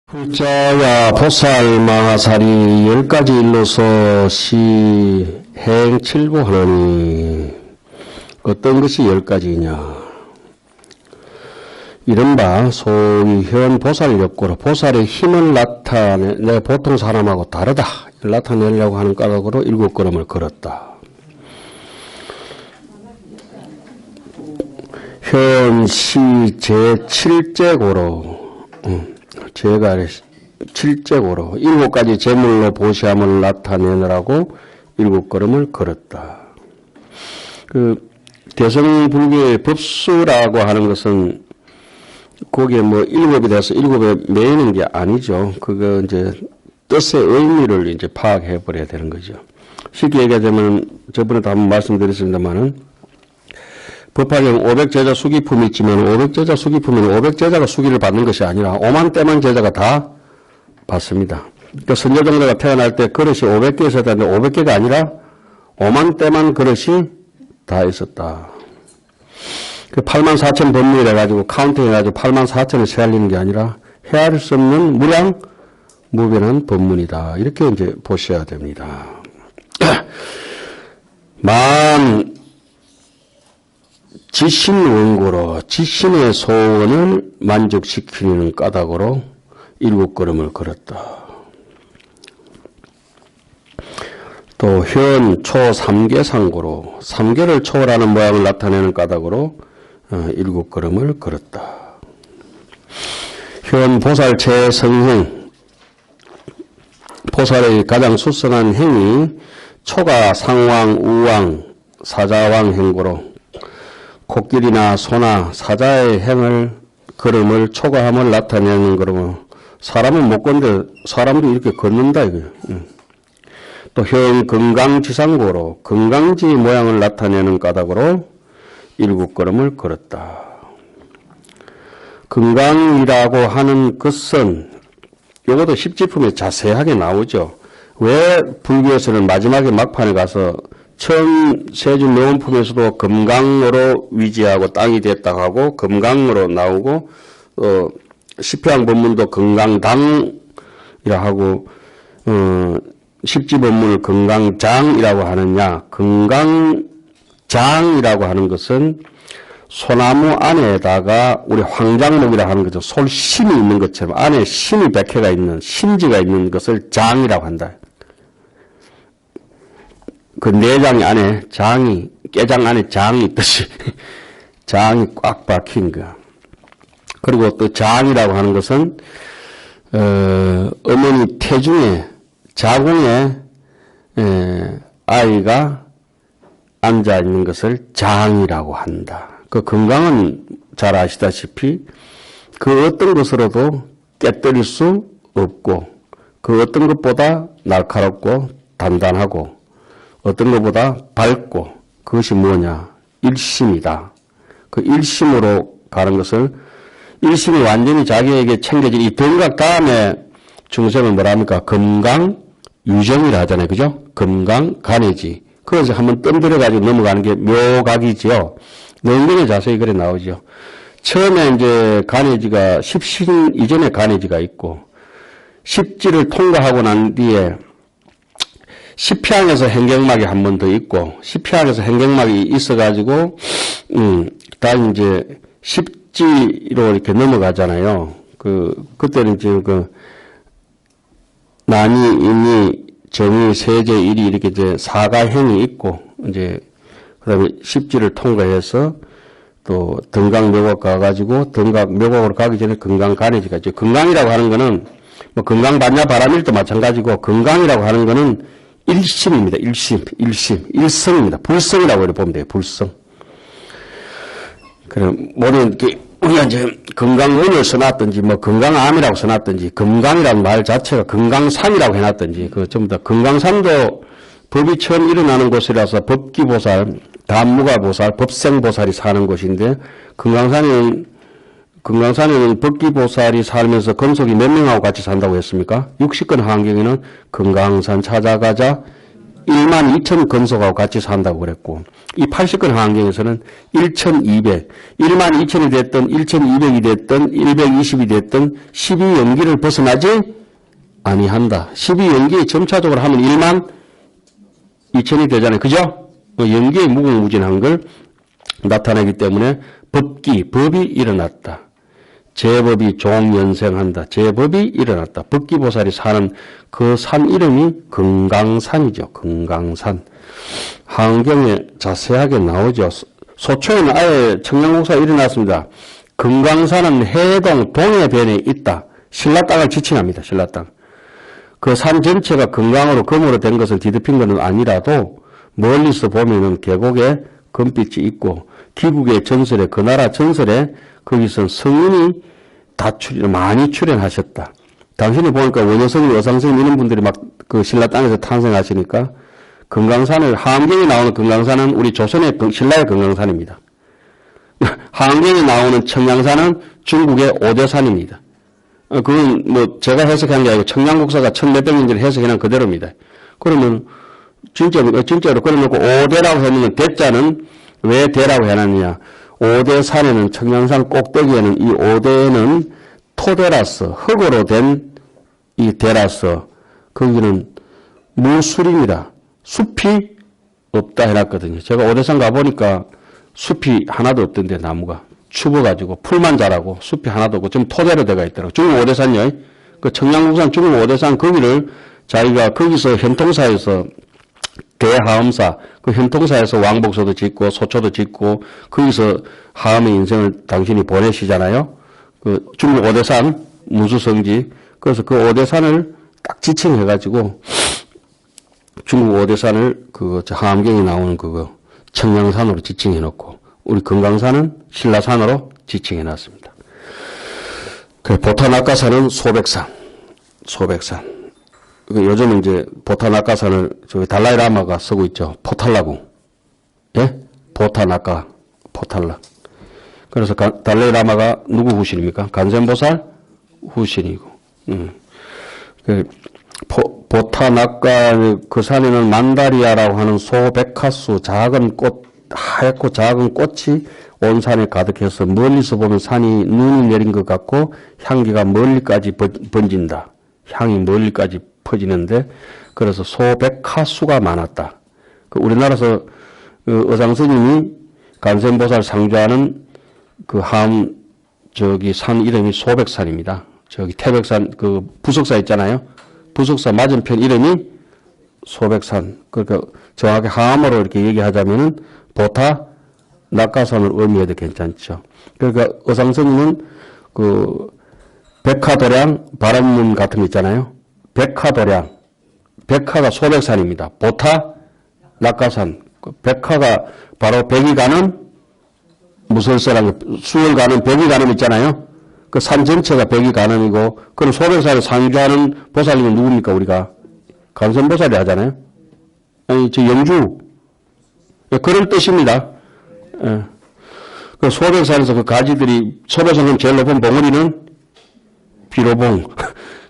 불자와 보살 마하살이 10가지 일로서 시행 칠구하느니 어떤 것이 10가지냐. 이른바 소위 현 보살 욕구로 보살의 힘을 나타내 보통 사람하고 다르다 나타내려고 하는 까닭으로 7걸음을 걸었다. 현시 제7제고로 제가 7제고로 7가지 제물로 보시함을 나타내느라고 7걸음을 걸었다. 대성불교의 법수라고 하는 것은 거기에 뭐 7이 돼서 7에 매이는 게 아니죠. 그거 이제 뜻의 의미를 이제 파악해 버려야 되는 거죠. 쉽게 얘기하자면 저번에도 한번 말씀드렸습니다만은 법화경 500제자 수기품이 있지만 500제자 수기품은 500제자가 수기를 받는 것이 아니라 5만 대만 제자가 다 받습니다. 그러니까 선조정자가 태어날 때 그릇이 500개 있었다는데 500개가 아니라 5만 대만 그릇이 다 있었다. 그 84,000 법문이라 가지고 카운팅 해가지고 84,000을 세알리는 게 아니라 헤아릴 수 없는 무량 무변한 법문이다. 이렇게 이제 보셔야 됩니다. 만 지신 원고로 지신의 소원을 만족시키는 까닭으로 7걸음을 걸었다. 또 현 초 3계 상고로 3계를 초월하는 모양을 나타내는 까닭으로 7걸음을 걸었다. 현 보살체 성행 보살의 가장 수성한 행위 초가 상왕 우왕 사자왕 행고로 코끼리나 소나 사자의 행을 걸음을 초과함을 나타내는 거로 사람은 못 건데 사람도 이렇게 걷는다 이거예요. 또 현 건강지상고로 건강지 모양을 나타내는 까닭으로 7걸음을 걸었다. 건강이라고 하는 것은 이것도 십지품에 자세하게 나오죠. 왜 불교에서는 마지막에 막판에 가서 처음 세준 명음품에서도 금강으로 위지하고 땅이 됐다고 하고 금강으로 나오고 십평 법문도 건강당이라 하고 십지법문을 건강장이라고 하느냐. 건강장이라고 하는 것은 소나무 안에다가 우리 황장목이라고 하는 거죠. 솔심이 있는 것처럼 안에 심이 백해가 있는 심지가 있는 것을 장이라고 한다. 그 내장 안에 장이 깨장 안에 장이 있듯이 장이 꽉 박힌 거. 그리고 또 장이라고 하는 것은 어머니 태중에 자궁에 아이가 앉아 있는 것을 장이라고 한다. 그 건강은 잘 아시다시피 그 어떤 것으로도 깨뜨릴 수 없고 그 어떤 것보다 날카롭고 단단하고 어떤 것보다 밝고 그것이 뭐냐? 일심이다. 그 일심으로 가는 것을 일심이 완전히 자기에게 챙겨진 이 덩각 다음에 중생을 뭐라 합니까? 금강유정이라 하잖아요. 그죠? 금강간해지. 그래서 한번 뜸들여가지고 넘어가는 게 묘각이죠. 능경에 자세히 그래 나오죠. 처음에 이제 간해지가 십신 이전에 간해지가 있고 십지를 통과하고 난 뒤에 십향에서 행경막이 한 번 더 있고, 십향에서 행경막이 있어가지고, 다시 이제 십지로 이렇게 넘어가잖아요. 그때는 지금 난이, 인이, 정이, 세제, 일이 이렇게 이제 사가행이 있고, 이제, 그 다음에 십지를 통과해서 또 등강묘각 가가지고, 등강묘각으로 가기 전에 건강간해지가 있죠. 건강이라고 하는 거는, 뭐 건강반야 바람일도 마찬가지고, 건강이라고 하는 거는 일심입니다. 일성입니다. 불성이라고 이렇게 보면 돼요. 불성. 그럼, 모든, 우리가 이제 건강운을 써놨든지, 뭐 건강암이라고 써놨든지, 건강이라는 말 자체가 건강산이라고 해놨든지, 전부 다 건강산도 법이 처음 일어나는 곳이라서 법기보살, 단무가보살, 법생보살이 사는 곳인데, 건강산에는 법기보살이 살면서 건속이 몇 명하고 같이 산다고 했습니까? 60건 환경에는 건강산 찾아가자 12,000 건속하고 같이 산다고 그랬고, 이 80건 환경에서는 1,200, 12,000이 됐든 1,200이 됐든 120이 됐든 12연기를 벗어나지 아니한다. 12연기 점차적으로 하면 12,000이 되잖아요. 그죠? 연기의 무궁무진한 걸 나타내기 때문에 법이 일어났다. 제법이 종연생한다. 제법이 일어났다. 법기보살이 사는 그 산 이름이 금강산이죠. 금강산. 환경에 자세하게 나오죠. 소초에는 아예 청량공사가 일어났습니다. 금강산은 해동 동해변에 있다. 신라 땅을 지칭합니다. 신라 땅. 그 산 전체가 금강으로 금으로 된 것을 뒤덮인 것은 아니라도 멀리서 보면은 계곡에 금빛이 있고 기국의 전설에 그 나라 전설에 거기서 성인이 다 많이 출연하셨다. 당신이 보니까 원효성이 어상성 이런 분들이 막 그 신라 땅에서 탄생하시니까 금강산을 하암경에 나오는 금강산은 우리 조선의 신라의 금강산입니다. 하암경에 나오는 청량산은 중국의 오대산입니다. 그건 뭐 제가 해석한 게 아니고 청량국사가 1,몇백 년전에 해석해놓은 그대로입니다. 그러면 진짜로 그래놓고 오대라고 해놓은 대자는 왜 대라고 해놨느냐. 오대산에는 청량산 꼭대기에는 이 오대는 토대라서 흙으로 된 이 대라서 거기는 무술입니다. 숲이 없다 해놨거든요. 제가 오대산 가보니까 숲이 하나도 없던데 나무가 추워가지고 풀만 자라고 숲이 하나도 없고 좀 토대로 돼가 있더라고요. 중국 오대산요. 그 청량국산 중국 오대산 거기를 자기가 거기서 현통사에서 대하엄사, 그 현통사에서 왕복소도 짓고 소초도 짓고 거기서 하엄의 인생을 당신이 보내시잖아요. 그 중국 오대산 무수성지. 그래서 그 오대산을 딱 지칭해가지고 중국 오대산을 그 하암경에 나오는 그거 청량산으로 지칭해놓고 우리 금강산은 신라산으로 지칭해놨습니다. 그 보타낙가산은 소백산. 요즘은 이제 보타낙가산을 저기 달라이라마가 쓰고 있죠. 포탈라궁. 예? 포탈락. 그래서 달라이라마가 누구 후신입니까? 간센보살 후신이고. 보타낙가 그 산에는 만다리아라고 하는 소백화수 작은 꽃, 하얗고 작은 꽃이 온 산에 가득해서 멀리서 보면 산이 눈이 내린 것 같고 향기가 멀리까지 번진다. 향이 멀리까지 퍼지는데 그래서 소백화수가 많았다. 그 우리나라에서 그 의상스님이 간센보살 상주하는 그 저기 산 이름이 소백산입니다. 저기 태백산 그 부석사 있잖아요. 부석사 맞은편 이름이 소백산. 그러니까 정확히 하암으로 이렇게 얘기하자면은 보타 낙가산을 의미해도 괜찮죠. 그러니까 의상스님은 그 백화도량 바람문 같은 거 있잖아요. 백화도량. 백화가 소백산입니다. 보타 낙가산. 백화가 바로 백이 가는 무설서라는 수월 가는 백이 가는 있잖아요. 그 산 전체가 백이 가는이고 그럼 소백산을 상주하는 보살님은 누굽니까 우리가? 간선보살이 하잖아요. 아니 저 영주. 그런 뜻입니다. 예. 그 소백산에서 그 가지들이 소백산은 제일 높은 봉우리는 비로봉.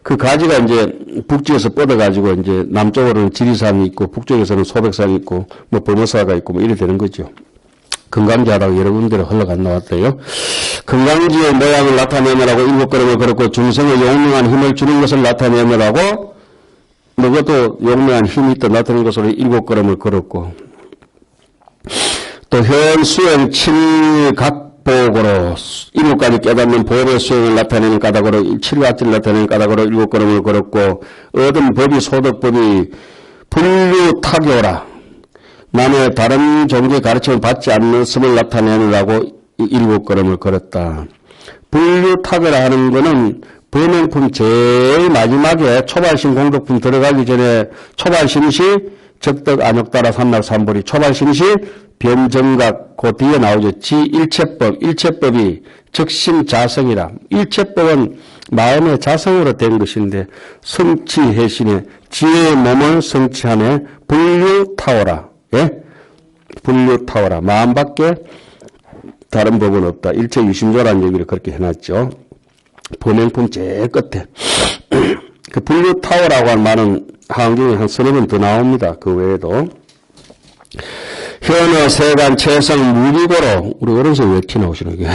그 가지가 이제 북쪽에서 뻗어가지고 이제 남쪽으로는 지리산이 있고 북쪽에서는 소백산이 있고 뭐 범어사가 있고 뭐 이래 되는 거죠. 금강지하다가 여러 군데로 흘러간 나왔대요. 금강지의 모양을 나타내느라고 7걸음을 걸었고 중생의 용맹한 힘을 주는 것을 나타내느라고 그것도 용맹한 힘이 있다 나타내는 것으로 7걸음을 걸었고 또 현수행 칠각복으로 7가지 깨닫는 법의 수행을 나타내는 까닭으로 7가지를 나타내는 까닭으로 7걸음을 걸었고 얻은 법이 소득법이 분류타교라 남의 다른 종교의 가르침을 받지 않는 것을 나타내느라고 7걸음을 걸었다. 분류타교라 하는 거는 범행품 제일 마지막에 초발심 공덕품 들어가기 전에 초발심시 적덕 안욕따라 삼락삼보리 초발심시 변정각 그 뒤에 나오죠. 일체법이 적심자성이라. 일체법은 마음의 자성으로 된 것인데 성취해신에 지혜의 몸을 성취하네 분류타오라. 예? 분류타오라. 마음밖에 다른 법은 없다. 일체유심조라는 얘기를 그렇게 해놨죠. 범행품 제일 끝에. 그 분류타오라고 하는 말은 하원경이 한 서너 번 더 나옵니다. 그 외에도. 현어, 세간, 채성, 무기고로, 우리 어른서 왜 티 나오시는 게.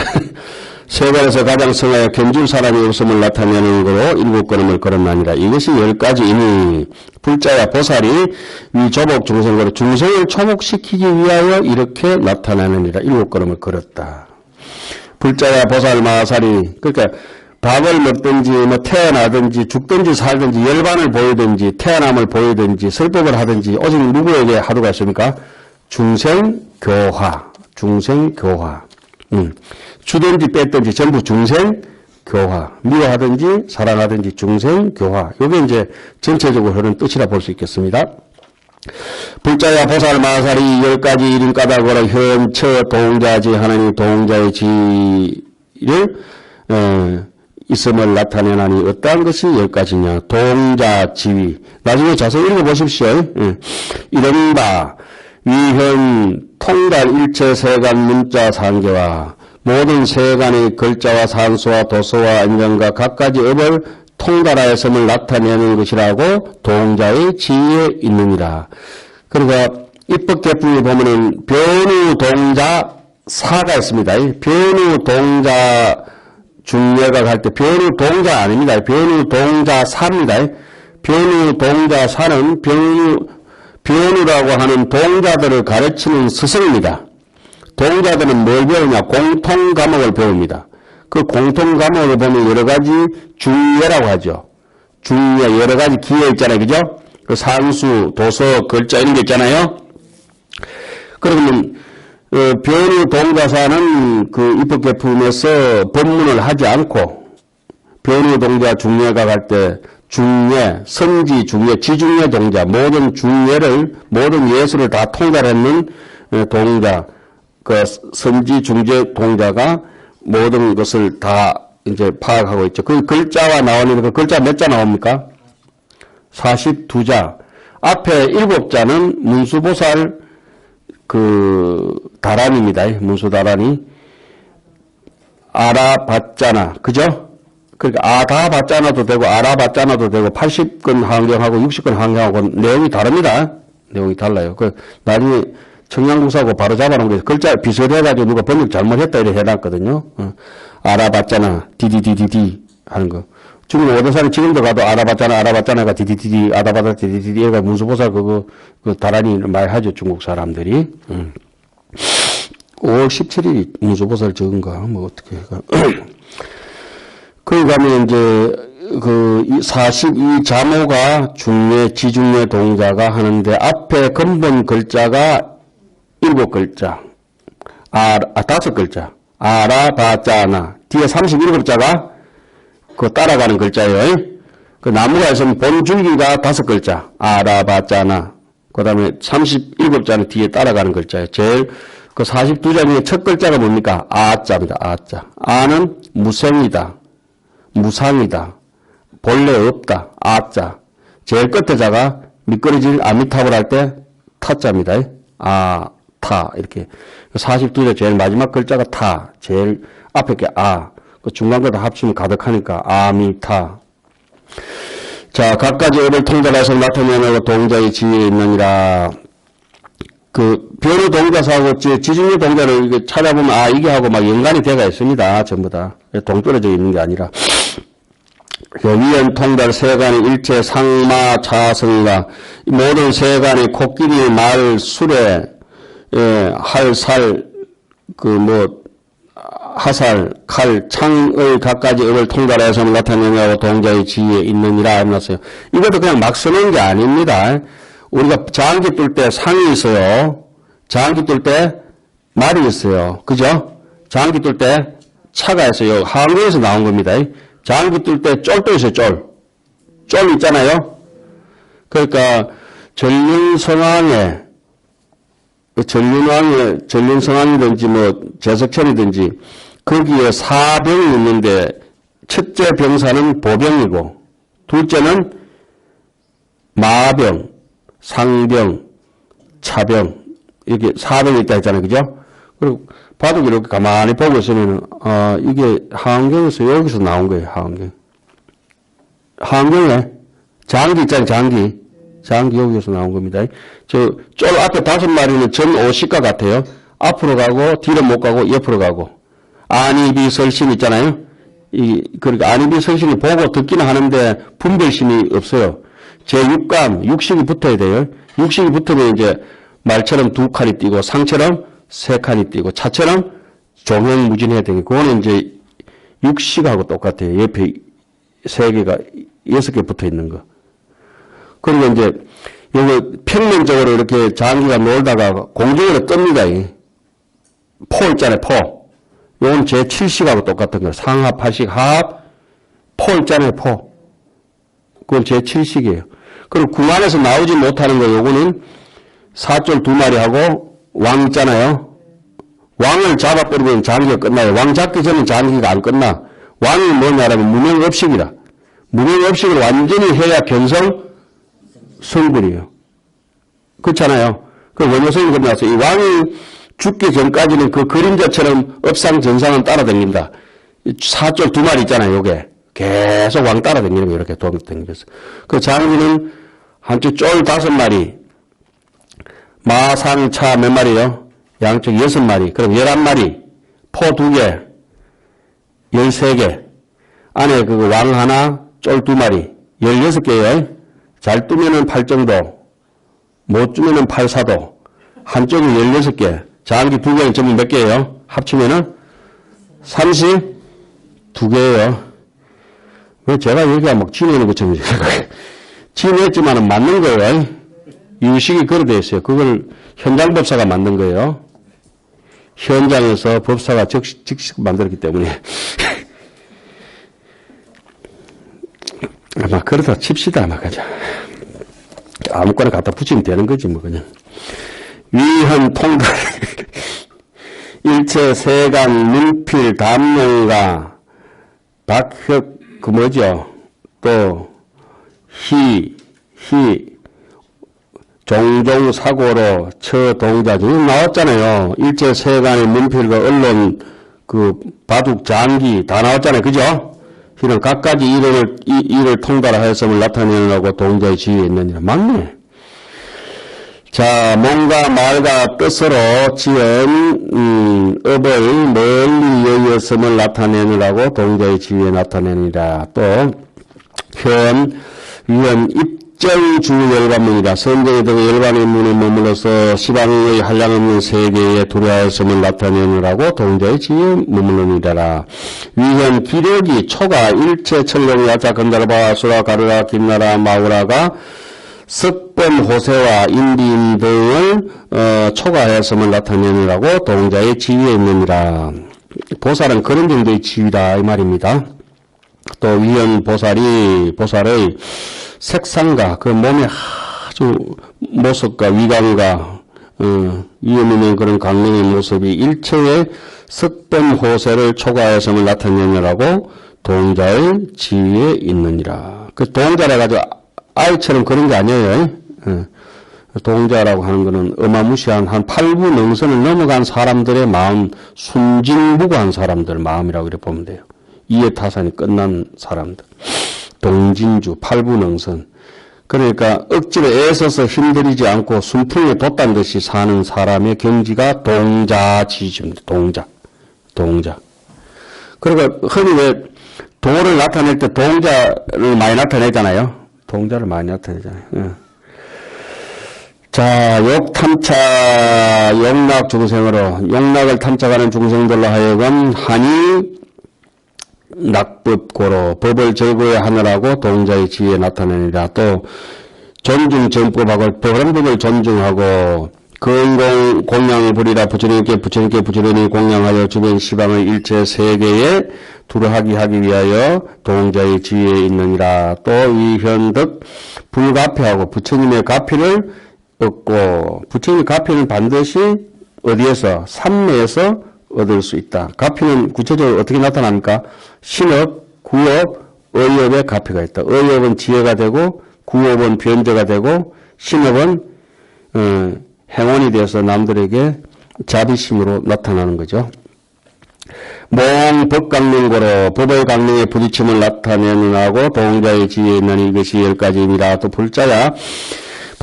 세간에서 가장 성하여 견줄 사람이 없음을 나타내는 거로 일곱 걸음을 걸었나니라. 이것이 10가지이니 불자야 보살이 위 조복 중생으로 중생을 초복시키기 위하여 이렇게 나타나느니라. 일곱 걸음을 걸었다. 불자야 보살 마살이, 그러니까 밥을 먹든지 뭐 태어나든지 죽든지 살든지 열반을 보이든지 태어남을 보이든지 설법을 하든지 오직 누구에게 하도가 있습니까? 중생교화. 중생교화. 주든지 뺐든지 전부 중생교화. 미워하든지 사랑하든지 중생교화. 이게 이제 전체적으로 흐르는 뜻이라 볼 수 있겠습니다. 불자야 보살 마살이 10가지 이름가닥으로 현처 동자지 하나님 동자의 지를 있음을 나타내나니 어떠한 것이 10가지냐. 동자 지위. 나중에 자세히 읽어보십시오. 이른바 위현 통달 일체 세간 문자 상계와 모든 세간의 글자와 산수와 도서와 안정과 각가지 업을 통달하였음을 나타내는 것이라고 동자의 지위에 있느니라. 그러니까 입법개품에 보면은 변우 동자 사가 있습니다. 변우 동자 중례가 갈 때 변우 동자 아닙니다. 변우 동자 사입니다. 변우 동자 사는 변우라고 하는 동자들을 가르치는 스승입니다. 동자들은 뭘 배우냐? 공통 과목을 배웁니다. 그 공통 과목을 보면 여러 가지 중예라고 하죠. 중예, 여러 가지 기회 있잖아요. 그죠? 그 산수, 도서, 글자 이런 게 있잖아요. 그러면, 변우 동자사는 그 입법개품에서 법문을 하지 않고, 변우 동자 중예가 갈 때 중예, 선지 중예, 지중예 동자, 모든 중예를, 모든 예술을 다 통달했는 동자, 그 선지 중재 동자가 모든 것을 다 이제 파악하고 있죠. 그 글자와 나오는 그 글자 몇 자 나옵니까? 42자. 앞에 7자는 문수보살 그 다란입니다. 문수다란이. 알아봤잖아. 그죠? 그러니까 아다봤잖아도 되고 알아봤잖아도 되고 80건 환경하고 60건 환경하고 내용이 다릅니다. 내용이 달라요. 그 나중에 청양국사하고 바로 잡아놓은 게 글자 비슷해가지고 누가 번역 잘못했다 이렇게 해놨거든요. 알아봤잖아. 디디디디디 하는 거. 중국 오대산에 지금도 가도 알아봤잖아가 디디디디, 알아봤다 디디디디, 얘가 문수보살 그 다란이 말하죠. 중국 사람들이. 5월 17일이 문수보살 적은가, 뭐 어떻게 해가. 거기 가면 이제, 42자모가 중례, 지중례 동자가 하는데, 앞에 근본 글자가 7글자. 5글자. 알아봤잖아. 뒤에 31글자가 그 따라가는 글자예요. 그 나무가 있으면 본줄기가 5글자. 알아봤잖아. 그 다음에 31글자는 뒤에 따라가는 글자예요. 제일 그 42자 중에 첫 글자가 뭡니까? 아자입니다. 아자. 아는 무생이다. 무상이다. 본래 없다. 아자. 제일 끝에 자가 미끄러진 아미타불 할 때 타자입니다. 타. 이렇게. 42자 제일 마지막 글자가 타. 제일 앞에 게 아. 그 중간 거다 합치면 가득하니까 아미타. 자, 각가지 업을 통달해서 나타내는 동자의 지위에 있느니라. 그 변우 동자사하고 지중해 동자를 이게 찾아보면 이게 하고 막 연관이 돼가 있습니다. 전부 다 동떨어져 있는 게 아니라. 위연 통달 세간의 일체 상마 차성과 모든 세간의 코끼리 말 수레 할살 하살, 칼, 창의 각가지 업을 통달해서 나타내냐고 동자의 지위에 있느니라 해놨어요. 이것도 그냥 막 쓰는 게 아닙니다. 우리가 장기 뚫 때 상이 있어요. 장기 뚫 때 말이 있어요. 그죠? 장기 뚫 때 차가 있어요. 한국에서 나온 겁니다. 장기 뚫 때 쫄도 있어요. 쫄 있잖아요. 그러니까 전륜성왕이든지 뭐 제석천이든지 거기에 사병이 있는데 첫째 병사는 보병이고 둘째는 마병, 상병, 차병 이렇게 사병이 있다 했잖아요. 그죠? 그리고 바둑 이렇게 가만히 보고 있으면 이게 하원경에서 여기서 나온 거예요. 하원경에 장기 있잖아요. 장기. 장기 여기에서 나온 겁니다. 쫄 앞에 5마리는 전 오식과 같아요. 앞으로 가고 뒤로 못 가고 옆으로 가고. 안이비설신 있잖아요. 그러니까 안이비설신이 보고 듣기는 하는데 분별심이 없어요. 제 육감, 육식이 붙어야 돼요. 육식이 붙으면 이제 말처럼 2칸이 뛰고 상처럼 3칸이 뛰고 차처럼 종횡무진해야 되니까 그거는 이제 육식하고 똑같아요. 옆에 3개가 6개 붙어 있는 거. 그리고 이제 여기 평면적으로 이렇게 장기가 놀다가 공중으로 뜹니다. 포 있잖아요. 포. 이건 제7식하고 똑같은 거예요. 상합, 하식, 하합, 포 있잖아요. 포. 그건 제7식이에요. 그리고 궁 안에서 나오지 못하는 거 요거는 사쫄 2마리하고 왕 있잖아요. 왕을 잡아버리면 장기가 끝나요. 왕 잡기 전에 장기가 안 끝나. 왕이 뭐냐라면 무명업식이라. 무명업식을 완전히 해야 견성 성불이에요. 그렇잖아요. 그 원효성이 끝나서 이 왕이 죽기 전까지는 그 그림자처럼 업상전상은 따라다닙니다. 사쫄 2마리 있잖아요. 요게. 계속 왕 따라다니는 거 이렇게 돌아다니면서. 그 장기는 한쪽 쫄 5마리, 마상차 몇 마리요? 양쪽 6마리, 그럼 11마리, 포 2개, 13개, 안에 그 왕 하나, 쫄 2마리, 16개요. 잘 뜨면은 8 정도, 못 뜨면은 8, 4도, 한쪽은 16개, 장기 2개는 전부 몇 개예요? 합치면은 32개예요. 왜 제가 얘기하면 막 지내는 것처럼 지냈지만은 맞는 거예요. 유식이 그래 돼 있어요. 그걸 현장 법사가 만든 거예요. 현장에서 법사가 즉시 만들었기 때문에. 아마 그러다 칩시다, 아마 가자. 아무거나 갖다 붙이면 되는 거지, 뭐, 그냥. 위현 통달, 일체 세간, 문필, 담론가, 박혁, 그 뭐죠? 또, 종종 사고로 처동자 중 나왔잖아요. 일제 세간의 문필과 언론, 그 바둑 장기 다 나왔잖아요. 그죠? 이런 각가지 이를 통달하였음을 나타내느라고 동자의 지위에 있느니라. 맞네. 자, 몸과 말과 뜻으로 지은 업을 멀리 여겼음을 나타내느라고 동자의 지위에 나타내느니라. 또 위헌 입정주 열반문이라. 선정이 되고 열반의 문에 머물러서 시방의 한량없는 세계에 두려하였음을 나타내느라고 동자의 지위에 머물르니라. 위헌 기력이 초가 일체 천령 야자 건달바 수라 가르라 김나라 마우라가 석범 호세와 인비인 등을 초과하였음을 나타내느라고 동자의 지위에 있느니라. 보살은 그런 정도의 지위다 이 말입니다. 또 위헌 보살의 색상과 그 몸의 아주 모습과 위감과 위험 있는 그런 강령의 모습이 일체의 석범 호세를 초과하였음을 나타내느라고 동자의 지위에 있느니라. 그 동자라 가지고 아이처럼 그런 게 아니에요. 동자라고 하는 것은 어마무시한 한 8부 능선을 넘어간 사람들의 마음, 순진무구한 사람들 마음이라고 이렇게 보면 돼요. 이해타산이 끝난 사람들. 동진주, 8부 능선. 그러니까 억지로 애써서 힘들이지 않고 순풍에 돛단 듯이 사는 사람의 경지가 동자지입니다. 동자. 그러니까 흔히 왜 도를 나타낼 때 동자를 많이 나타내잖아요. 동자를 많이 나타내잖아요. 자, 욕탐차, 욕락 중생으로, 욕락을 탐착하는 중생들로 하여금 한이 낙법고로 법을 절거하느라고 동자의 지위에 나타내니라. 또 존중 정법하고 법을 존중하고 근공 공양을 부리라. 부처님께 부지런히 공양하여 주변 시방의 일체 세계에 두루하기 하기 위하여 동자의 지위에 있느니라. 또 위현득 불가피하고 부처님의 가피를 얻고, 부처님의 가피는 반드시 어디에서? 삼매에서 얻을 수 있다. 가피는 구체적으로 어떻게 나타납니까? 신업, 구업, 의업의 가피가 있다. 의업은 지혜가 되고, 구업은 변제가 되고, 신업은 행운이 되어서 남들에게 자비심으로 나타나는 거죠. 법강명고로 법의 강령에 부딪힘을 나타내느라고 동자의 지혜에 있는 이것이 10가지입니다. 또 불자야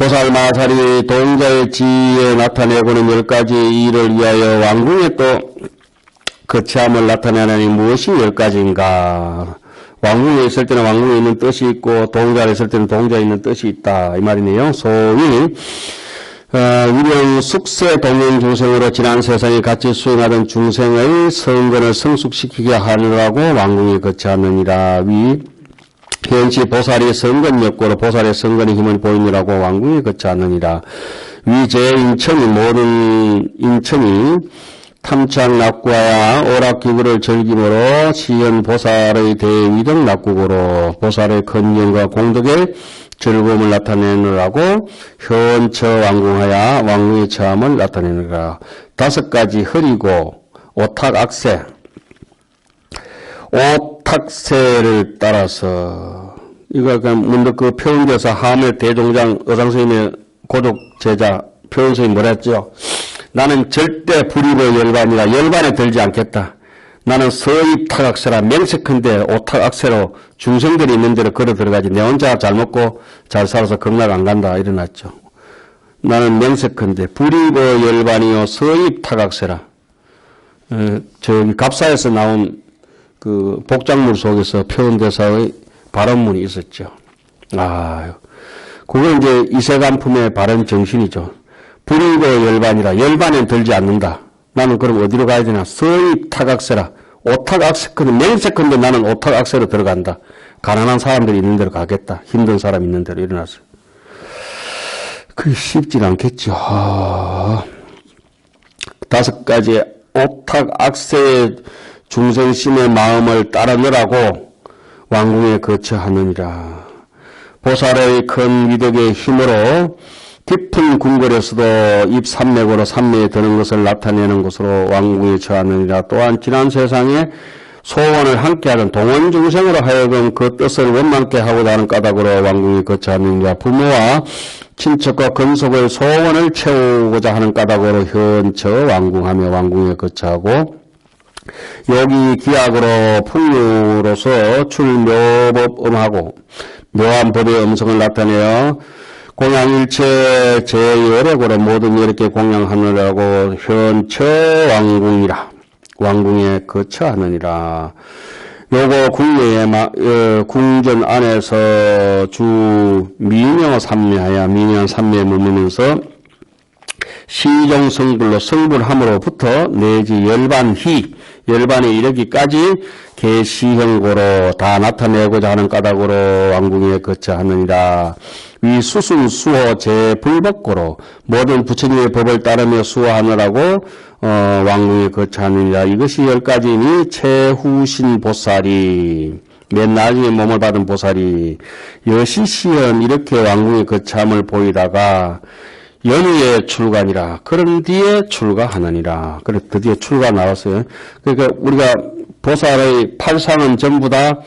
보살 마살이 동자의 지위에 나타내고는 10가지 일을 위하여 왕궁에 또 거치함을 나타내느니 무엇이 10가지인가? 왕궁에 있을 때는 왕궁에 있는 뜻이 있고 동자에 있을 때는 동자에 있는 뜻이 있다 이 말이네요. 소위 위령 숙세 동행 중생으로 지난 세상에 같이 수행하던 중생의 성근을 성숙시키게 하느라고 왕궁에 거치하느니라. 위 현시 보살이 성근 역고로 보살의 성근의 힘을 보이느라고 왕궁에 거치하느니라. 위 제 인천이 모든 인천이 탐착 낙구하야 오락기구를 즐김으로 시현 보살의 대위등 낙구고로 보살의 근경과 공덕의 즐거움을 나타내느라고 현처 왕궁하야 왕궁의 처함을 나타내느라. 5가지 흐리고 오탁악세 오탁세를 따라서 이거 문득 그 표현돼서 하멜 대종장 의상스님의 고족 제자 표현스님이 뭐라 했죠? 나는 절대 불입의 열반이라 열반에 들지 않겠다. 나는 서입탁악세라 맹세컨대 오탁악세로 중생들이 있는 데로 걸어 들어가지 내 혼자 잘 먹고 잘 살아서 극락 안 간다 이러났죠. 나는 맹세컨대 불입의 열반이요 서입탁악세라. 저기 갑사에서 나온 그 복작물 속에서 표현대사의 발언문이 있었죠. 그건 이제 이세간품의 발언 정신이죠. 불입의 열반이라 열반에 들지 않는다. 나는 그럼 어디로 가야 되나? 서입탁악세라. 오탁악세컨대 맹세컨대 나는 오탁악세로 들어간다. 가난한 사람들이 있는 데로 가겠다. 힘든 사람 있는 데로 일어났어요. 그게 쉽지 않겠죠. 5가지 오탁악세의 중생심의 마음을 따르느라고 왕궁에 거처하느니라. 보살의 큰 위덕의 힘으로 깊은 궁궐에서도 입산맥으로 산매에 드는 것을 나타내는 것으로 왕궁에 처하느니라. 또한 지난 세상에 소원을 함께하는 동원 중생으로 하여금 그 뜻을 원만케 하고자 하는 까닭으로 왕궁에 거처하느니라. 부모와 친척과 근속의 소원을 채우고자 하는 까닭으로 현처 왕궁하며 왕궁에 거처하고 여기 기약으로 풍류로서 출묘법음하고 묘한 법의 음성을 나타내어 공양일체 제8액으로 모든 이렇게 공양하느라고 현처 왕궁이라. 왕궁에 거처하느니라. 요거 국내에 궁전 안에서 주 미녀 삼매하여 미녀 삼매에 머무면서 시종성불로 성불함으로부터 내지 열반에 이르기까지 계시형고로 다 나타내고자 하는 까닭으로 왕궁에 거처하느니라. 위 수순 수호 제불법고로 모든 부처님의 법을 따르며 수호하느라고 왕궁에 거처하느니라. 이것이 10가지니 최후신 보살이 맨 나중에 몸을 받은 보살이 여시시연 이렇게 왕궁에 거처함을 보이다가 연후에 출가니라. 그런 뒤에 출가하느니라. 그래 드디어 출가 나왔어요. 그러니까 우리가 보살의 8상은 전부 다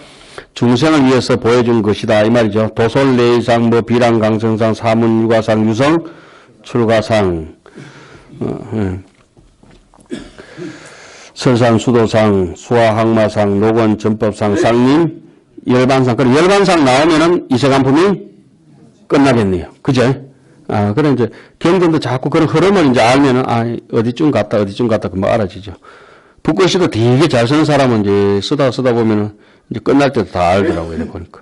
중생을 위해서 보여준 것이다 이 말이죠. 도솔 내의상 비랑 강성상 사문 유가상 유성 출가상 설산 수도상 수화항마상 노건 전법상 상림 열반상. 그럼 열반상 나오면은 이세간품이 끝나겠네요. 그죠? 그래 이제 경전도 자꾸 그런 흐름을 이제 알면은 어디쯤 갔다 금방 알아지죠. 북글씨도 되게 잘 쓰는 사람은 이제 쓰다 보면은 이제 끝날 때도 다 알더라고요. 이래 보니까.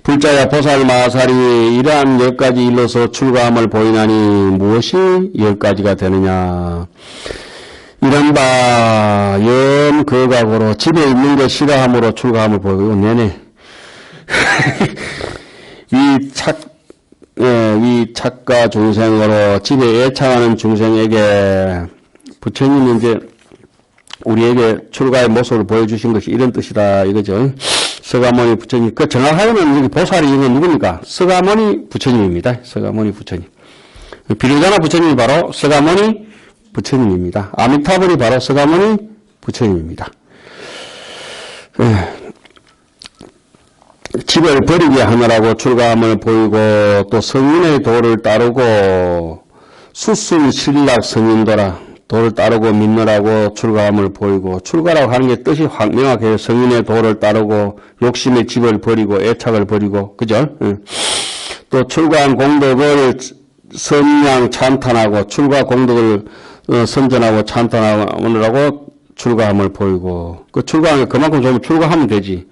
불자야 보살 마살이 이러한 10가지 일로서 출가함을 보이나니 무엇이 10가지가 되느냐. 이른바 염거각으로 집에 있는 게 싫어함으로 출가함을 보이고 내내 이 착가 중생으로 집에 애창하는 중생에게 부처님이 이제 우리에게 출가의 모습을 보여주신 것이 이런 뜻이다 이거죠. 서가모니 부처님. 그 정확하게는 여기 보살이 이건 누굽니까? 서가모니 부처님입니다. 서가모니 부처님. 비로자나 부처님이 바로 서가모니 부처님입니다. 아미타불이 바로 서가모니 부처님입니다. 집을 버리게 하느라고 출가함을 보이고 또 성인의 도를 따르고 수순 신락 성인도라 도를 따르고 믿느라고 출가함을 보이고 출가라고 하는 게 뜻이 확 명확해요. 성인의 도를 따르고 욕심의 집을 버리고 애착을 버리고 그죠? 또 출가한 공덕을 선양 찬탄하고 출가 공덕을 선전하고 찬탄하느라고 출가함을 보이고 그 출가하면 그만큼 좀 출가하면 되지.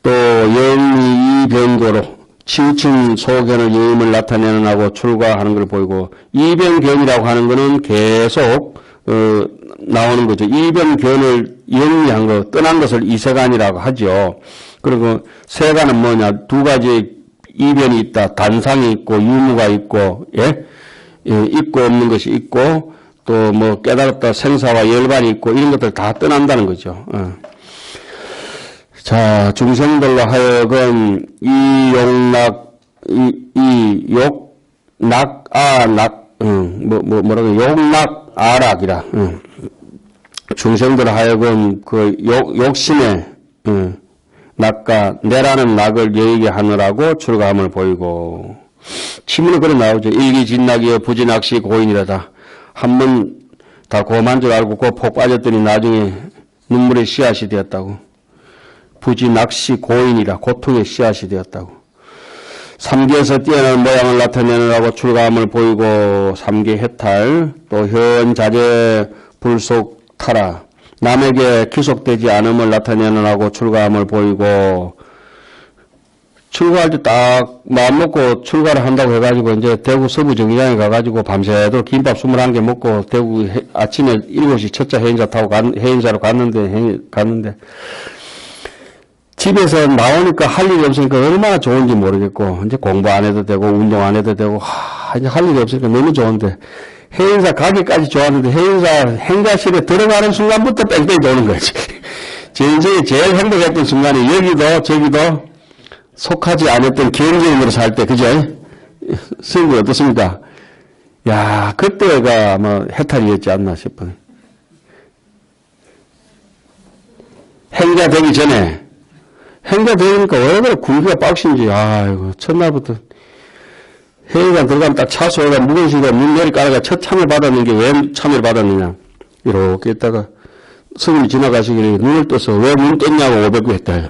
또 영리 이변도로 치우친 소견을 여임을 나타내는 하고 출가하는 걸 보이고 이변견이라고 하는 거는 계속 나오는 거죠. 이변견을 영리한 거 떠난 것을 이세간이라고 하죠. 그리고 세간은 뭐냐 두 가지 이변이 있다. 단상이 있고 유무가 있고 예? 있고 없는 것이 있고 또 뭐 깨달았다 생사와 열반이 있고 이런 것들 다 떠난다는 거죠. 자, 중생들로 하여금 욕락아락이라 중생들 하여금 그 욕심에 낙과 내라는 낙을 여의게 하느라고 출가함을 보이고 치문에 그래 나오죠. 일기진낙이여 부진낙시 고인이라다. 한번 다 고만 줄 알고 그 폭 빠졌더니 나중에 눈물의 씨앗이 되었다고. 부진낙시 고인이라 고통의 씨앗이 되었다고. 삼계에서 뛰어난 모양을 나타내느라고 출가함을 보이고 삼계 해탈 또 현자재 불속 타라 남에게 귀속되지 않음을 나타내느라고 출가함을 보이고 출가할 때 딱 마음 먹고 출가를 한다고 해가지고 이제 대구 서부 정류장에 가가지고 밤새도록 김밥 21개 먹고 대구 아침에 7시 첫차 해인사 타고 해인사로 갔는데 집에서 나오니까 할 일이 없으니까 얼마나 좋은지 모르겠고 이제 공부 안 해도 되고 운동 안 해도 되고 이제 할 일이 없으니까 너무 좋은데 해인사 가기까지 좋았는데 해인사 행자실에 들어가는 순간부터 뺑뺑이 도는 거지. 제 인생에 제일 행복했던 순간이 여기도 저기도 속하지 않았던 경쟁으로 살 때, 그죠? 선생님 어떻습니까? 야, 그때가 아마 해탈이었지 않나 싶어요. 행자 되기 전에, 행자 되니까 얼마나 굴기가 빡신지, 아이고, 첫날부터. 회의관 들어가면 딱 차수가 무거운 순간 문 내리 깔아가 첫 참여 받았는 게 왜 참여를 받았느냐. 이렇게 있다가 스님이 지나가시길래 눈을 떠서 왜 문 떴냐고 500구 했다.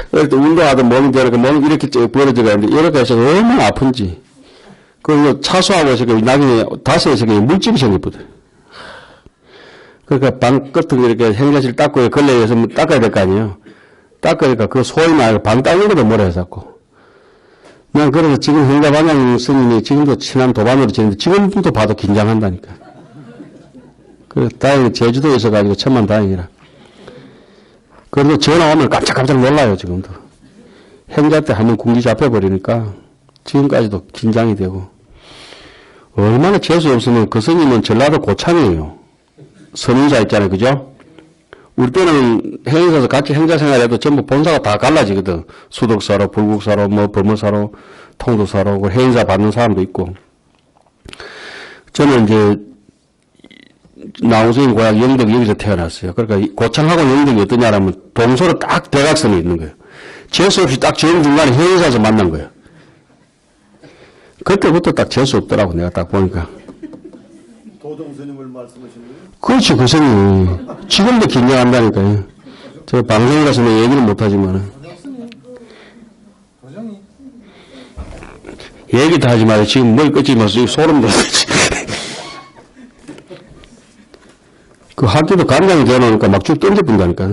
그럴 때 운동하던 몸이 되니까 몸이 이렇게 벌어져 가는데 이렇게 해서 얼마나 아픈지. 그리고 차수하고 해서 나중에 다섯에서 물집이 생겼거든. 그러니까 방 같은 거 이렇게 행자실 닦고 걸레에서 닦아야 될 거 아니에요. 닦으니까 그 소위 말해 방 닦는 것도 뭐라 해서고. 난 그래서 지금 행자반장 스님이 지금도 친한 도반으로 지내는데 지금도 봐도 긴장한다니까. 그래서 다행히 제주도에 있어가지고 천만다행이라. 그래도 전화 오면 깜짝깜짝 놀라요, 지금도. 행자 때 한번 궁지 잡혀버리니까 지금까지도 긴장이 되고. 얼마나 재수 없으면 그 스님은 전라도 고창이에요. 선인사 있잖아요, 그죠? 우리 때는 행사에서 같이 행자 생활해도 전부 본사가 다 갈라지거든. 수덕사로, 불국사로, 뭐 법무사로, 통도사로, 그 행사 받는 사람도 있고. 저는 이제 나홍스님 고향 영덕 여기서 태어났어요. 그러니까 고창하고 영덕이 어떠냐라면 동서로 딱 대각선에 있는 거예요. 재수 없이 딱 정중간에 행사에서 만난 거예요. 그때부터 딱 재수 없더라고 내가 딱 보니까. 도정 스님을 말씀하시는 거예요? 그렇지, 그 스님. 지금도 긴장한다니까요. 저 방송이라서 내 얘기는 못하지만. 도정이? 얘기도 하지 마요. 지금 머리 끄집어서 소름 돋았지. 그 학교도 간장이 되어놓으니까 막 쭉 던져본다니까.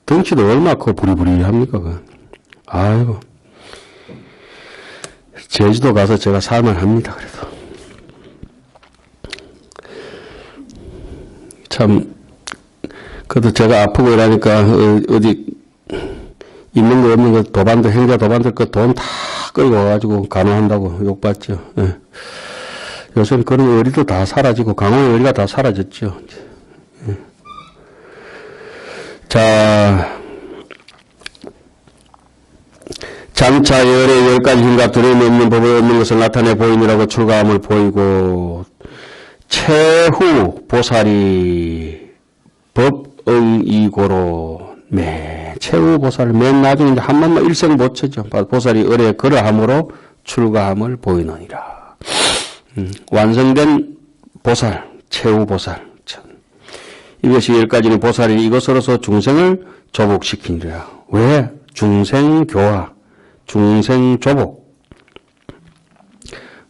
덩치도 얼마나 커 부리부리합니까, 그. 아이고. 제주도 가서 제가 살만합니다, 그래도. 참, 그래도 제가 아프고 이러니까, 어디, 있는 거 없는 거 도반들, 행자 도반들 그 돈 다 끌고 와가지고 간호한다고 욕받죠. 예. 요새는 그런 의리도 다 사라지고, 강호의 의리가 다 사라졌죠. 예. 자, 장차 열의 10가지 힘과 두려움이 없는 법이 없는 것을 나타내 보이느라고 출가함을 보이고, 최후 보살이 법응이고로, 최후 보살, 맨 나중에 이제 한 번만 일생 못 쳐죠. 보살이 을에 그러함으로 출가함을 보이느니라. 완성된 보살, 최후 보살. 이것이 10가지는 보살이 이것으로서 중생을 조복시키니라. 왜? 중생교화, 중생조복.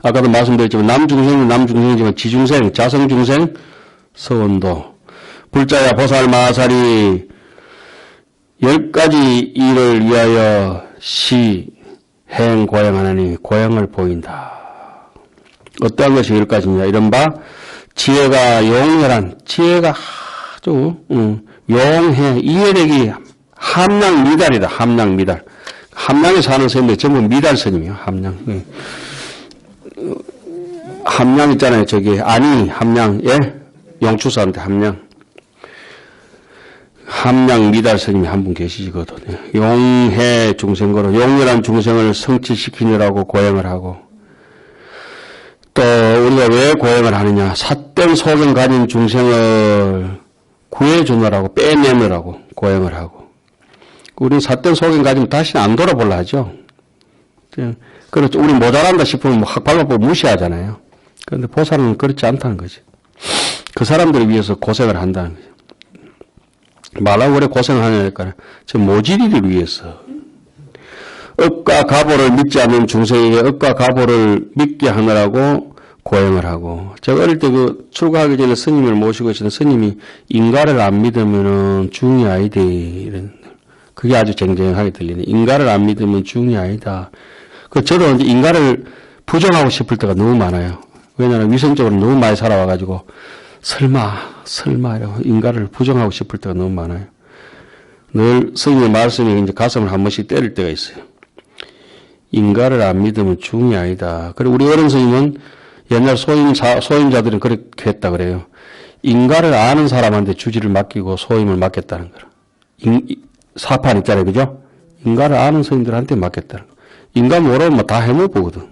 아까도 말씀드렸지만 남중생은 남중생이지만 지중생, 자성중생, 서원도. 불자야 보살 마살이 10가지 일을 위하여 행, 고행하느니 고행을 보인다. 어떠한 것이 10가지냐. 이른바 지혜가 용렬한, 지혜가 아주 용해, 이해력이 함량 미달이다. 함량 미달. 함량에 사는 스님들 전부 미달 스님이요. 함량. 함량 있잖아요. 저기 아니 함량. 예? 용추사한테 함량. 함량 미달 스님이 한 분 계시거든요. 용해 중생거로 용렬한 중생을 성취시키느라고 고행을 하고, 또 우리가 왜 고행을 하느냐. 삿된 속을 가진 중생을 구해주느라고, 빼내느라고 고행을 하고. 우리 삿된 속을 가지면 다시는 안 돌아보려 하죠. 그렇죠. 우리 모자란다 싶으면 확 밟아보고 무시하잖아요. 그런데 보살은 그렇지 않다는 거지. 그 사람들을 위해서 고생을 한다는 거죠. 말하고 그래 고생하냐니까 저 모질이를 위해서. 업과 가보를 믿지 않는 중생에게 업과 가보를 믿게 하느라고 고행을 하고. 제가 어릴 때 그 출가하기 전에 스님을 모시고 있었던 스님이 인가를 안 믿으면은 중이 아니대. 이런. 그게 아주 쟁쟁하게 들리네. 인가를 안 믿으면 중이 아니다. 저도 이제 인가를 부정하고 싶을 때가 너무 많아요. 왜냐하면 위선적으로 너무 많이 살아와가지고 설마 이러고 인가를 부정하고 싶을 때가 너무 많아요. 늘 스님의 말씀이 이제 가슴을 한 번씩 때릴 때가 있어요. 인가를 안 믿으면 중이 아니다. 그리고 우리 어른 스님은 옛날 소임자들은 그렇게 했다 그래요. 인가를 아는 사람한테 주지를 맡기고 소임을 맡겠다는 거라. 사판 있잖아요. 그죠? 인가를 아는 스님들한테 맡겠다는 거. 인가 모르면 다 해먹보거든.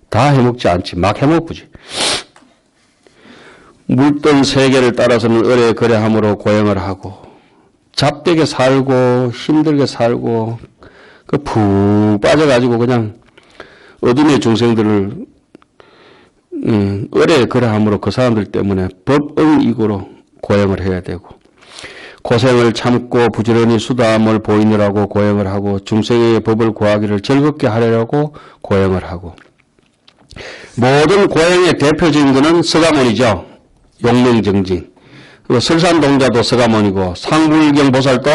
다 해먹지 않지. 막 해먹부지. 물돈 세계를 따라서는 의뢰 거래함으로 고행을 하고, 잡되게 살고 힘들게 살고 푹 빠져가지고 그냥 어둠의 중생들을 의뢰 거래함으로 그 사람들 때문에 법응이고로 고행을 해야 되고, 고생을 참고 부지런히 수다함을 보이느라고 고행을 하고, 중생의 법을 구하기를 즐겁게 하려고 고행을 하고. 모든 고행의 대표적인 것은 서가모니죠. 용맹정진. 설산동자도 서가모니고 상불경 보살도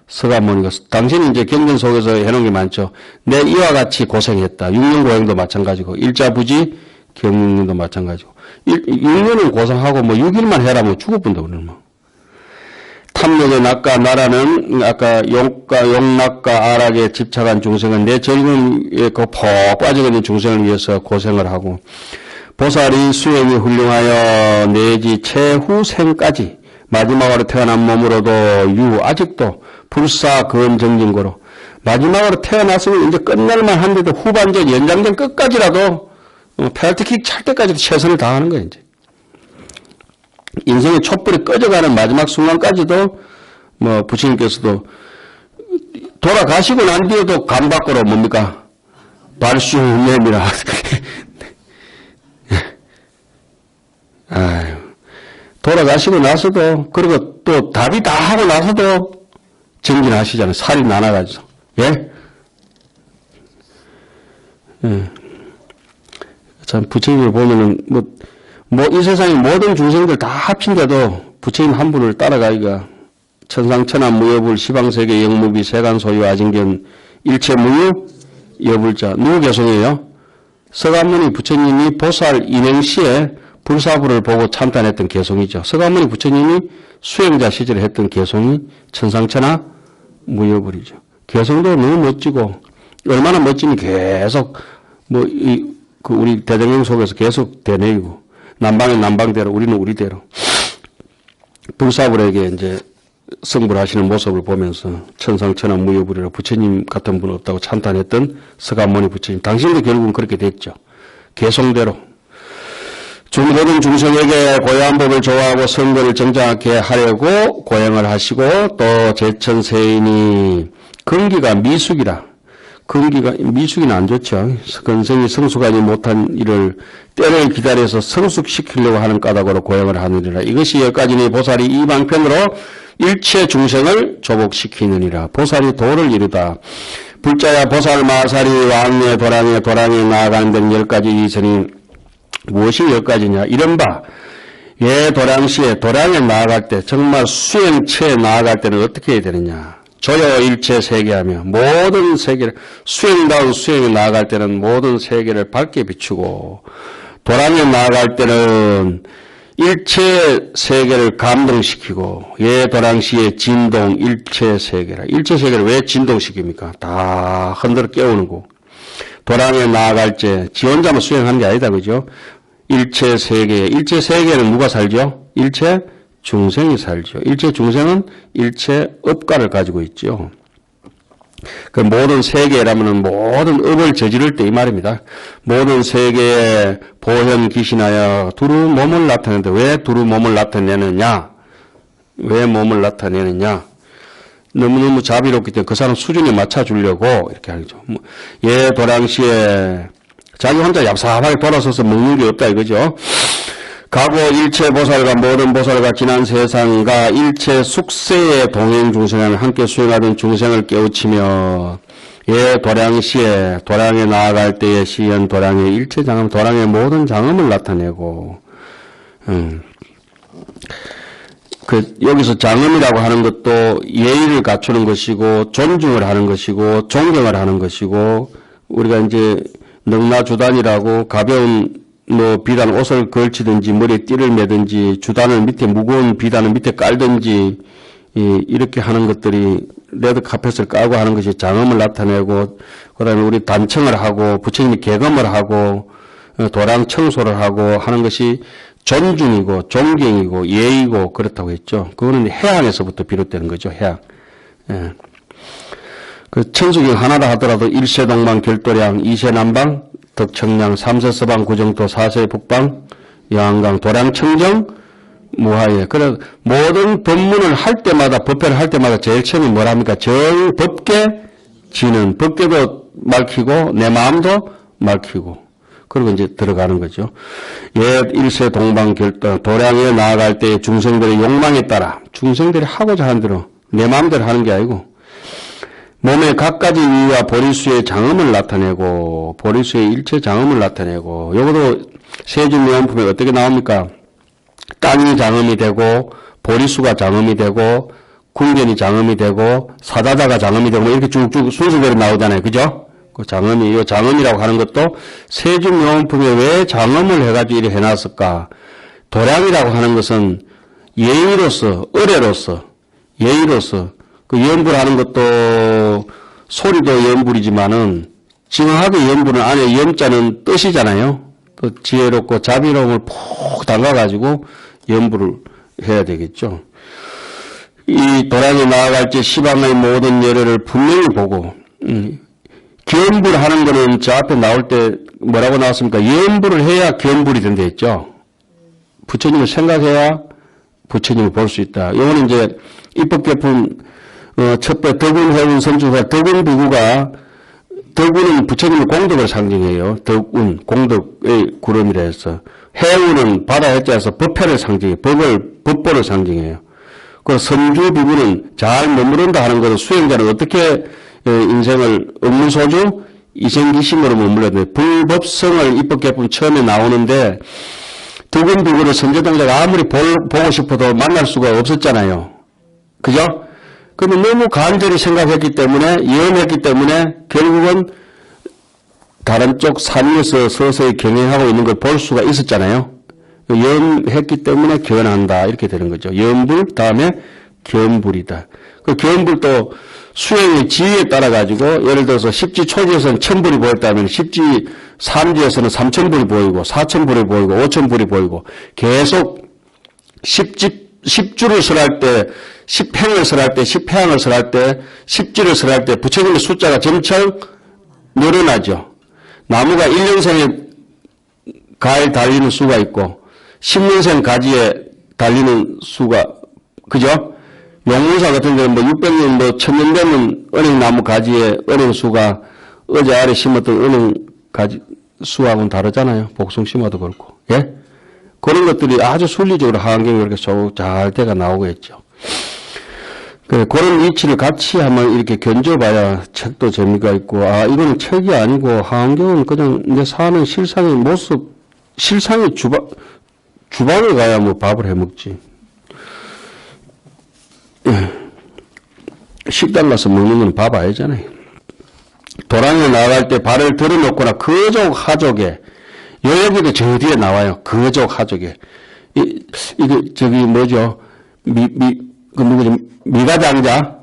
서가모니고. 당신이 이제 경전 속에서 해놓은 게 많죠. 내 이와 같이 고생했다. 6년 고행도 마찬가지고, 일자부지 경륜도 마찬가지고. 6년은 고생하고 뭐 6일만 해라 뭐 죽을 뿐도 없는 뭐. 탐욕의 낙과 나라는 아까 용낙과 아락에 집착한 중생은 내 즐거움에 그 폭 빠져 있는 중생을 위해서 고생을 하고, 보살이 수행이 훌륭하여 내지 최후 생까지 마지막으로 태어난 몸으로도 아직도 불사 근정진고로 마지막으로 태어났으면 이제 끝날만 한데도 후반전 연장전 끝까지라도 페널티킥 찰 때까지도 최선을 다하는 거예요. 이제. 인생의 촛불이 꺼져가는 마지막 순간까지도 뭐 부처님께서도 돌아가시고 난 뒤에도 간 밖으로 뭡니까? 발수내미라. 아유, 돌아가시고 나서도, 그리고 또 답이 다 하고 나서도 정진하시잖아요. 살이 나눠가지고. 예? 예. 참, 부처님을 보면은, 이 세상의 모든 중생들 다 합친데도 부처님 한 분을 따라가기가 천상천하 무여불 시방세계 영무비 세간소유 아진견 일체무유 여불자. 누구 개성이에요? 서가모니 부처님이 보살 인행시에 불사부를 보고 참단했던 개성이죠. 서가모니 부처님이 수행자 시절에 했던 개성이 천상천하 무여불이죠. 개성도 너무 멋지고, 얼마나 멋지니 계속 우리 대등경 속에서 계속 되뇌이고, 남방은 남방대로, 우리는 우리대로. 불사불에게 이제 성불하시는 모습을 보면서 천상천하 무여불이라 부처님 같은 분 없다고 찬탄했던 서가모니 부처님. 당신도 결국은 그렇게 됐죠. 개성대로. 모든 중생에게 고야한 법을 좋아하고 선거를 정정하게 하려고 고행을 하시고, 또 제천세인이 근기가 미숙이라. 근기가, 미숙이는 안 좋죠. 근성이 성숙하지 못한 일을 때를 기다려서 성숙시키려고 하는 까닭으로 고행을 하느니라. 이것이 여기까지니 보살이 이 방편으로 일체 중생을 조복시키느니라. 보살이 도를 이루다. 불자야 보살 마살이 왕래 도량에 나아가는 데는 10가지 이선이 무엇이 10가지냐. 이른바 예 도량시에 도량에 나아갈 때 정말 수행체에 나아갈 때는 어떻게 해야 되느냐. 조여 일체 세계하며 모든 세계를 수행다운 수행에 나아갈 때는 모든 세계를 밝게 비추고 도량에 나아갈 때는 일체 세계를 감동시키고 예 도량시에 진동 일체 세계라. 일체 세계를 왜 진동시킵니까? 다 흔들어 깨우는 거. 도량에 나아갈 때 지 혼자만 수행하는 게 아니다. 그죠? 일체 세계에는 누가 살죠? 일체 중생이 살죠. 일체 중생은 일체 업가를 가지고 있죠. 그 모든 세계라면은 모든 업을 저지를 때 이 말입니다. 모든 세계에 보현 귀신하여 두루 몸을 나타내는데 왜 두루 몸을 나타내느냐? 왜 몸을 나타내느냐? 너무너무 자비롭기 때문에 그 사람 수준에 맞춰주려고 이렇게 하죠. 예 도량시에 자기 혼자 얍삽하게 돌아서서 먹는 게 없다 이거죠. 가고 일체 보살과 모든 보살과 지난 세상과 일체 숙세의 동행 중생을 함께 수행하던 중생을 깨우치며 예 도량시에 도량에 나아갈 때의 시연 도량의 일체 장엄 도량의 모든 장엄을 나타내고 여기서 장엄이라고 하는 것도 예의를 갖추는 것이고 존중을 하는 것이고 존경을 하는 것이고 우리가 이제 넉나주단이라고 가벼운 비단 옷을 걸치든지 머리에 띠를 매든지 주단을 밑에 무거운 비단을 밑에 깔든지 이렇게 하는 것들이 레드 카펫을 깔고 하는 것이 장엄을 나타내고 그다음에 우리 단청을 하고 부처님이 개검을 하고 도량 청소를 하고 하는 것이 존중이고 존경이고 예의고 그렇다고 했죠. 그거는 해양에서부터 비롯되는 거죠. 해양. 예. 그 천수경 하나라 하더라도 1세 동방 결도량 2세 남방 덕청량 3세 서방 구정토 4세 북방 영안강 도량 청정 무하예. 그래 모든 법문을 할 때마다 법회를 할 때마다 제일 처음에 뭐랍니까? 법계 지는 법계도 밝히고 내 마음도 밝히고 그리고 이제 들어가는 거죠. 예 1세 동방 결도 도량에 나아갈 때 중생들의 욕망에 따라 중생들이 하고자 하는 대로 내 마음대로 하는 게 아니고 몸의 각가지 위와 보리수의 장엄을 나타내고 보리수의 일체 장엄을 나타내고 요것도 세준명품에 어떻게 나옵니까? 땅이 장엄이 되고 보리수가 장엄이 되고 궁견이 장엄이 되고 사다자가 장엄이 되고 이렇게 쭉쭉 순서대로 나오잖아요. 그죠? 그 장엄이 이 장엄이라고 하는 것도 세준명품에 왜 장엄을 해가지고 이렇게 해놨을까? 도량이라고 하는 것은 예의로서 예의로서 그 염불하는 것도 소리도 염불이지만은 정확하게 염불은 안에 염자는 뜻이잖아요. 또 지혜롭고 자비로움을 푹 담가가지고 염불을 해야 되겠죠. 이 도량에 나아갈 때 시방의 모든 예례를 분명히 보고 견불하는 거는 저 앞에 나올 때 뭐라고 나왔습니까? 염불을 해야 견불이 된다 했죠. 부처님을 생각해야 부처님을 볼 수 있다. 이거는 이제 입법개품 첫째 덕운 해운 선주가 덕운 부구가 덕운은 부처님의 공덕을 상징해요. 덕운 공덕의 구름이라 해서 해운은 바다 해자에서 법회를 상징해요. 법보를 상징해요. 그 선주 부구는 잘 머무른다 하는 것은 수행자는 어떻게 인생을 업무소주 이생기심으로 머물렀는데 불법성을 입법개품 처음에 나오는데 덕운 부구를 선제동자가 아무리 보고 싶어도 만날 수가 없었잖아요. 그죠? 그러면 너무 간절히 생각했기 때문에, 염했기 때문에, 결국은 다른 쪽 산 위에서 서서히 경영하고 있는 걸 볼 수가 있었잖아요. 염했기 때문에 견한다. 이렇게 되는 거죠. 염불, 다음에 견불이다. 그 견불도 수행의 지위에 따라가지고, 예를 들어서 십지 초지에서는 1000불이 보였다면, 십지 3지에서는 3000불이 보이고, 4000불이 보이고, 5000불이 보이고, 계속 10주를 설할 때, 10행을 설할 때, 10회항을 설할 때, 10지를 설할 때 부처님의 숫자가 점차 늘어나죠. 나무가 1년생에 가에 달리는 수가 있고 10년생 가지에 달리는 수가 그죠? 용문사 같은 경우는 뭐 600년 뭐 1000년 되면 은행나무 가지에 은행 수가 어제 아래 심었던 은행 가지, 수하고는 다르잖아요. 복숭 심어도 그렇고. 예? 그런 것들이 아주 순리적으로 하환경이 그렇게 잘 돼가 나오겠죠. 그래, 그런 위치를 같이 한번 이렇게 견줘봐야 책도 재미가 있고, 아, 이거는 책이 아니고, 하환경은 그냥 내 사는 실상의 모습, 실상의 주방에 가야 뭐 밥을 해 먹지. 예. 식당 가서 먹는 건 밥 아니잖아요. 도랑에 나갈 때 발을 들어놓거나 그족 하족에, 여기도 저 뒤에 나와요. 그족 하족에. 이게, 저기 뭐죠? 미가장자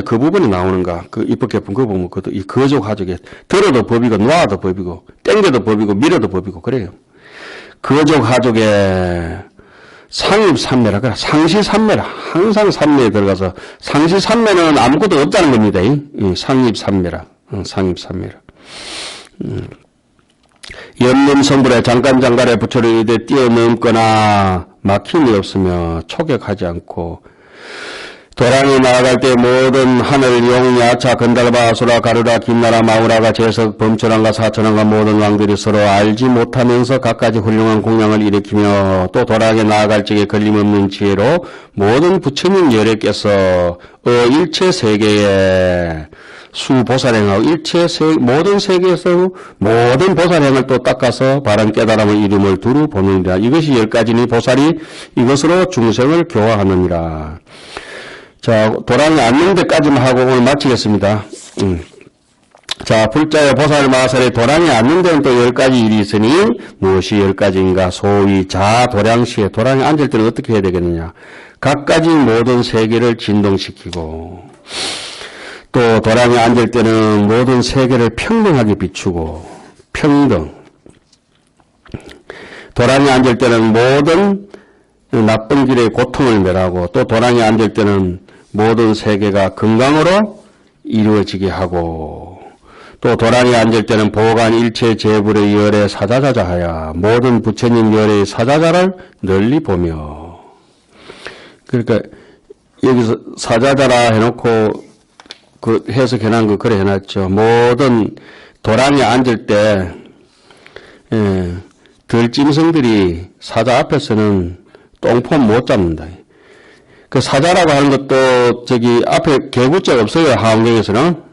그 부분이 나오는가? 그 입법 개품 그 보면 이 거족 하족에 들어도 법이고 놔도 법이고 땡겨도 법이고 밀어도 법이고 그래요. 거족 하족에 상입삼매라 그래. 상시삼매라. 항상 삼매에 들어가서 상시삼매는 아무것도 없다는 겁니다. 상입삼매라. 상입삼매라. 연문 성불에 장간장갈에 부처를 이대 뛰어넘거나 막힘이 없으며 초격하지 않고 도랑이 나아갈 때 모든 하늘 용 야차 건달바 아수라 가르라 김나라 마우라가 재석 범천왕과 사천왕과 모든 왕들이 서로 알지 못하면서 갖가지 훌륭한 공양을 일으키며 또 도랑에 나아갈 적에 걸림없는 지혜로 모든 부처님 열애께서 일체 세계에 수보살행하고 모든 세계에서 모든 보살행을 또 닦아서 바른 깨달음의 이름을 두루 보느니라. 이것이 10가지니 보살이 이것으로 중생을 교화하느니라. 자, 도랑이 앉는 데까지만 하고 오늘 마치겠습니다. 자, 불자의 보살 마살에 도랑이 앉는 데는 또 10가지 일이 있으니 무엇이 10가지인가? 소위 자도량시에 도랑이 앉을 때는 어떻게 해야 되겠느냐? 갖가지 모든 세계를 진동시키고 또 도랑에 앉을 때는 모든 세계를 평등하게 비추고 평등. 도랑에 앉을 때는 모든 나쁜 길의 고통을 멸하고 또 도랑에 앉을 때는 모든 세계가 건강으로 이루어지게 하고 또 도랑에 앉을 때는 보관 일체 제불의 열애 사자자자하여 모든 부처님 열애의 사자자를 널리 보며 그러니까 여기서 사자자라 해놓고 그 해석해놓은 거 그래 해놨죠. 모든 도랑에 앉을 때 들짐승들이 사자 앞에서는 똥폼 못 잡는다. 그 사자라고 하는 것도 저기 앞에 개구자 없어요. 하원경에서는.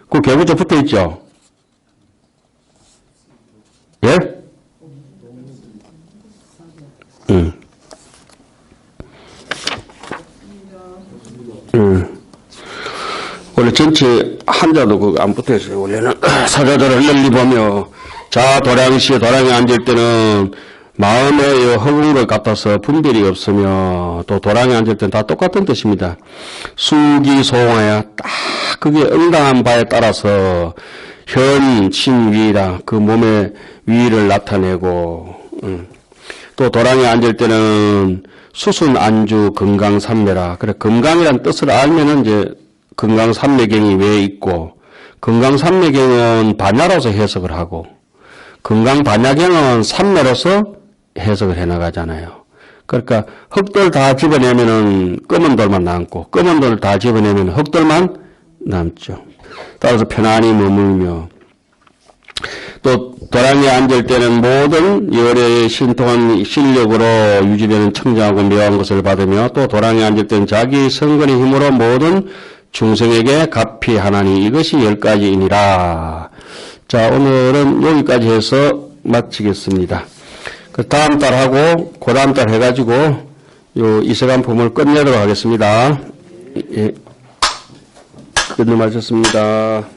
그 개구자 붙어 있죠. 예? 원래 전체 한자도 그거 안 붙어 있어요. 원래는 사자자를 널리 보며 자도량시에 도량에 앉을 때는 마음의 허군 것 같아서 분별이 없으며 또 도랑에 앉을 때는 다 똑같은 뜻입니다. 수기소화야 딱 그게 응당한 바에 따라서 현, 신, 위라 그 몸의 위를 나타내고 또 도랑에 앉을 때는 수순, 안주, 건강삼매라. 그래 건강이란 뜻을 알면은 이제 건강삼매경이 왜 있고 건강삼매경은 반야로서 해석을 하고 건강반야경은 삼매로서 해석을 해나가잖아요. 그러니까 흑돌 다 집어내면은 검은 돌만 남고 검은 돌 다 집어내면 흑돌만 남죠. 따라서 편안히 머물며 또 도랑에 앉을 때는 모든 열애의 신통한 실력으로 유지되는 청정하고 묘한 것을 받으며 또 도랑에 앉을 때는 자기 성근의 힘으로 모든 중생에게 가피하나니 이것이 10가지이니라. 자, 오늘은 여기까지 해서 마치겠습니다. 그 다음 달 하고 그 다음 달 해가지고 요 이세간 품을 끝내도록 하겠습니다. 예. 끝내 마쳤습니다.